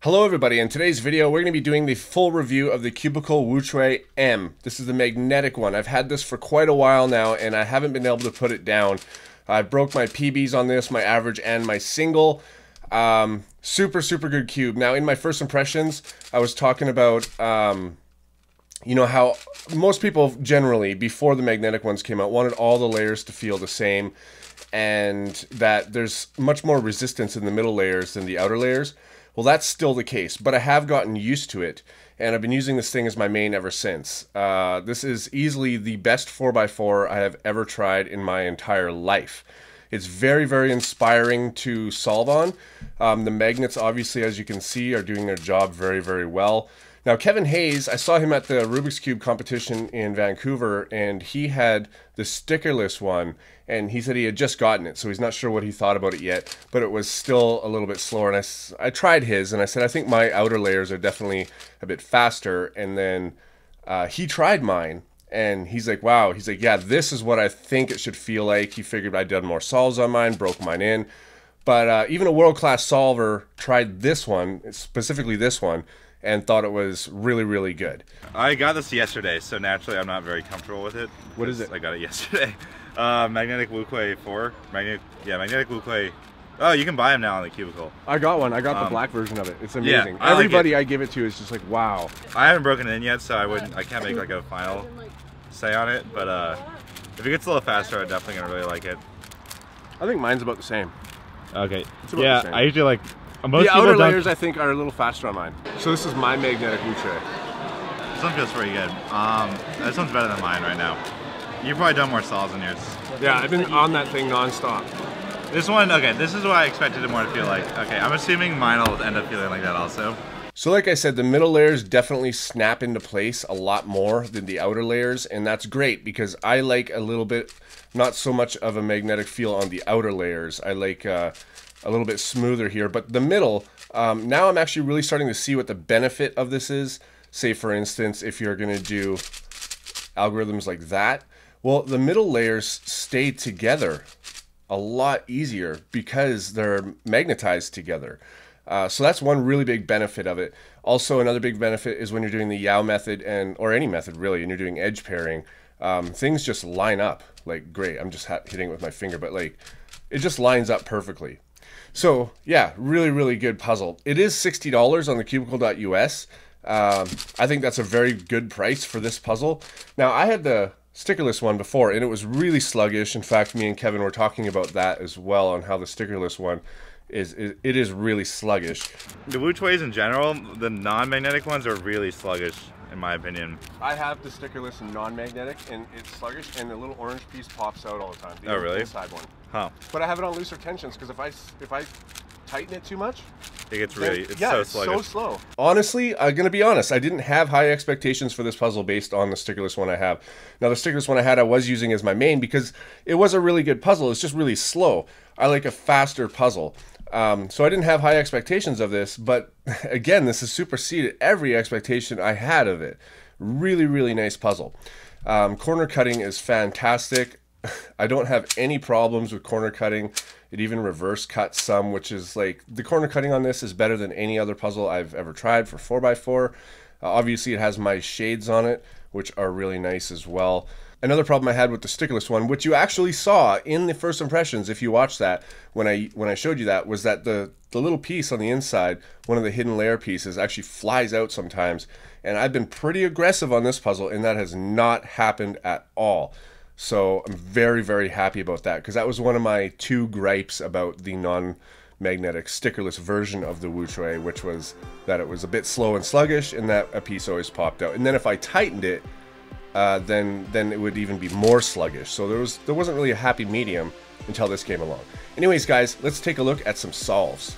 Hello everybody, in today's video we're going to be doing the full review of the Cubicle WuQue M. This is the magnetic one. I've had this for quite a while now and I haven't been able to put it down. I broke my PBs on this, my average and my single. Super good cube. Now in my first impressions I was talking about you know how most people generally before the magnetic ones came out wanted all the layers to feel the same and that there's much more resistance in the middle layers than the outer layers. Well, that's still the case, but I have gotten used to it, and I've been using this thing as my main ever since. This is easily the best 4x4 I have ever tried in my entire life. It's very inspiring to solve on. The magnets, obviously, as you can see, are doing their job very well. Now, Kevin Hayes, I saw him at the Rubik's Cube competition in Vancouver, and he had the stickerless one, and he said he had just gotten it, so he's not sure what he thought about it yet, but it was still a little bit slower, and I tried his, and I said, I think my outer layers are definitely a bit faster, and then he tried mine, and he's like, wow, he's like, yeah, this is what I think it should feel like. He figured I'd done more solves on mine, broke mine in, but even a world-class solver tried this one, specifically this one, and thought it was really good. I got this yesterday, so naturally I'm not very comfortable with it. What is it? I got it yesterday. Magnetic WuQue 4. Magnetic WuQue. Oh, you can buy them now on the Cubicle. I got one. I got the black version of it. It's amazing. Yeah, everybody I give it to is just like, wow. I haven't broken it in yet, so I can't make like a final say on it, but if it gets a little faster, I'm definitely gonna really like it. I think mine's about the same. Okay. Yeah, I usually like the outer layers I think are a little faster on mine. So this is my magnetic WuQue. This one feels pretty good. This one's better than mine right now. You've probably done more solves than yours. Yeah, I've been on that thing non-stop. This one, okay, this is what I expected it more to feel like. Okay, I'm assuming mine will end up feeling like that also. So like I said, the middle layers definitely snap into place a lot more than the outer layers, and that's great because I like a little bit, not so much of a magnetic feel on the outer layers. I like a little bit smoother here, but the middle, now I'm actually really starting to see what the benefit of this is. Say for instance, if you're gonna do algorithms like that, well, the middle layers stay together a lot easier because they're magnetized together. So that's one really big benefit of it. Also, another big benefit is when you're doing the Yao method or any method really, and you're doing edge pairing, things just line up like great. I'm just hitting it with my finger, but like it just lines up perfectly. So yeah, really good puzzle. It is $60 on the cubicle.us. I think that's a very good price for this puzzle. Now I had the stickerless one before and it was really sluggish. In fact, me and Kevin were talking about that as well on how the stickerless one is really sluggish. The WuQues in general, the non-magnetic ones are really sluggish in my opinion. I have the stickerless and non-magnetic and it's sluggish and the little orange piece pops out all the time. Oh really? Inside one. Huh. But I have it on looser tensions because if I tighten it too much, it gets really, it's yeah, so it's sluggish. so slow. Honestly, I'm gonna be honest, I didn't have high expectations for this puzzle based on the stickerless one I have. Now the stickerless one I had I was using as my main because it was a really good puzzle. It's just really slow. I like a faster puzzle. So I didn't have high expectations of this, but again, this has superseded every expectation I had of it. Really nice puzzle. Corner cutting is fantastic. I don't have any problems with corner cutting. It even reverse cuts some, which is like, the corner cutting on this is better than any other puzzle I've ever tried for 4x4. Obviously it has my shades on it, which are really nice as well. Another problem I had with the stickerless one, which you actually saw in the first impressions, if you watched that, when I showed you that, was that the little piece on the inside, one of the hidden layer pieces, actually flies out sometimes. And I've been pretty aggressive on this puzzle, and that has not happened at all. So I'm very happy about that, because that was one of my two gripes about the non-magnetic stickerless version of the WuQue, which was that it was a bit slow and sluggish, and that a piece always popped out. And then if I tightened it, then it would even be more sluggish. So there wasn't really a happy medium until this came along. Anyways, guys, let's take a look at some solves.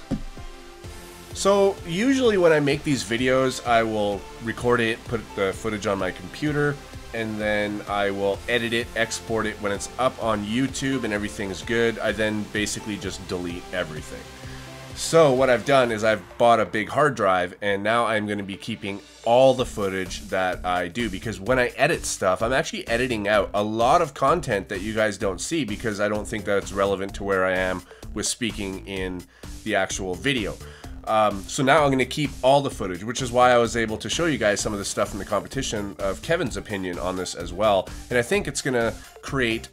So usually when I make these videos, I will record it, put the footage on my computer, and then I will edit it, export it. When it's up on YouTube and everything's good, I then basically just delete everything. So what I've done is I've bought a big hard drive, and now I'm going to be keeping all the footage that I do, because when I edit stuff, I'm actually editing out a lot of content that you guys don't see because I don't think that it's relevant to where I am with speaking in the actual video. So now I'm going to keep all the footage, which is why I was able to show you guys some of the stuff in the competition of Kevin's opinion on this as well. And I think it's going to create,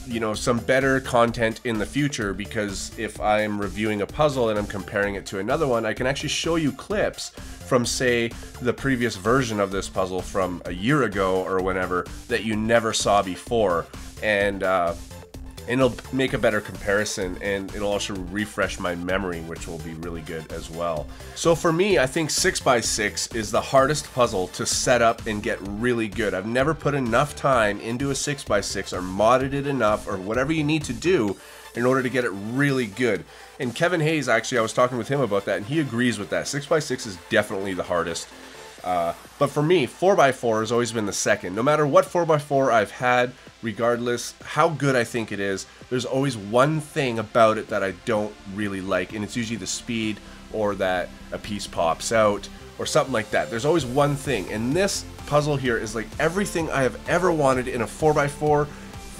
you know, some better content in the future, because if I'm reviewing a puzzle and I'm comparing it to another one, I can actually show you clips from, say, the previous version of this puzzle from a year ago or whenever that you never saw before. And it'll make a better comparison, and it'll also refresh my memory, which will be really good as well. So for me, I think 6x6 is the hardest puzzle to set up and get really good. I've never put enough time into a 6x6 or modded it enough or whatever you need to do in order to get it really good. And Kevin Hayes, actually, I was talking with him about that, and he agrees with that. 6x6 is definitely the hardest. But for me, 4x4 has always been the second. No matter what 4x4 I've had, regardless how good I think it is, there's always one thing about it that I don't really like, and it's usually the speed, or that a piece pops out, or something like that. There's always one thing, and this puzzle here is like everything I have ever wanted in a 4x4.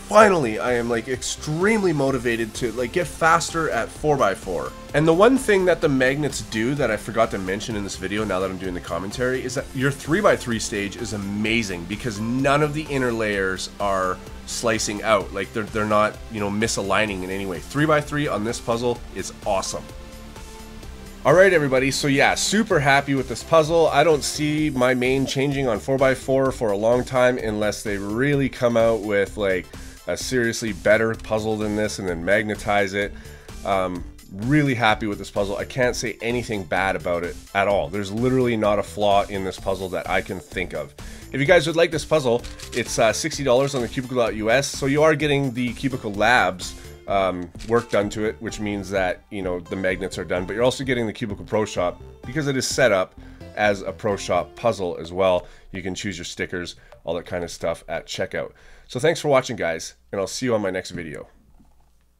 Finally, I am like extremely motivated to like get faster at 4x4. And the one thing that the magnets do that I forgot to mention in this video, now that I'm doing the commentary, is that your 3x3 stage is amazing because none of the inner layers are slicing out. Like they're not, you know, misaligning in any way. 3x3 on this puzzle is awesome. Alright everybody, so yeah, super happy with this puzzle. I don't see my main changing on 4x4 for a long time unless they really come out with like a seriously better puzzle than this and then magnetize it. Really happy with this puzzle. I can't say anything bad about it at all. There's literally not a flaw in this puzzle that I can think of. If you guys would like this puzzle, it's $60 on the Cubicle.us, so you are getting the Cubicle Labs work done to it, which means that, you know, the magnets are done, but you're also getting the Cubicle Pro Shop because it is set up as a Pro Shop puzzle as well. You can choose your stickers, all that kind of stuff at checkout. So thanks for watching, guys, and I'll see you on my next video.